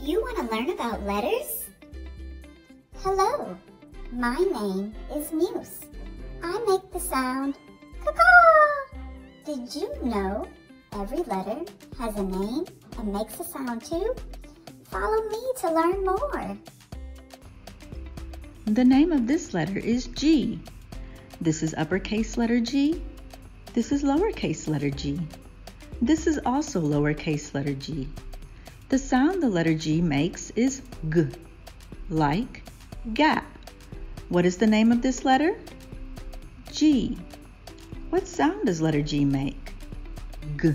you want to learn about letters? Hello, my name is Muse. I make the sound caw-caw. Did you know every letter has a name and makes a sound too? Follow me to learn more. The name of this letter is G. This is uppercase letter G. This is lowercase letter G. This is also lowercase letter G. The sound the letter G makes is G, like gap. What is the name of this letter? G. What sound does letter G make? G.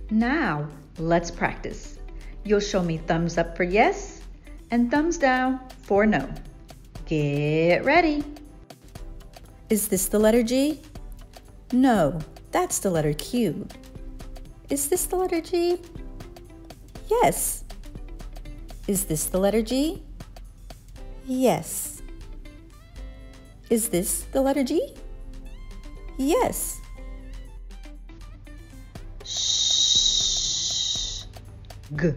Now, let's practice. You'll show me thumbs up for yes and thumbs down for no. Get ready. Is this the letter G? No, that's the letter Q. Is this the letter G? Yes. Is this the letter G? Yes. Is this the letter G? Yes. Shh. G.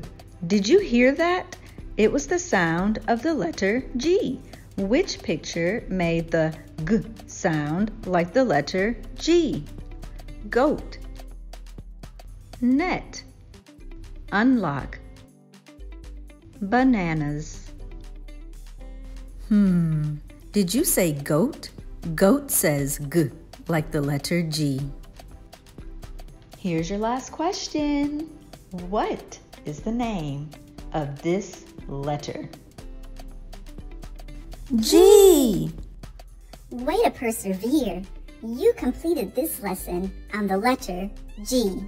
Did you hear that? It was the sound of the letter G. Which picture made the G sound like the letter G? Goat. Net. Unlock. Bananas. Did you say goat? Goat says G, like the letter G. Here's your last question. What is the name of this letter? G. Way to persevere. You completed this lesson on the letter G.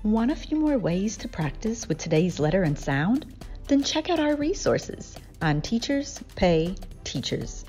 Want a few more ways to practice with today's letter and sound? Then check out our resources on Teachers Pay Teachers.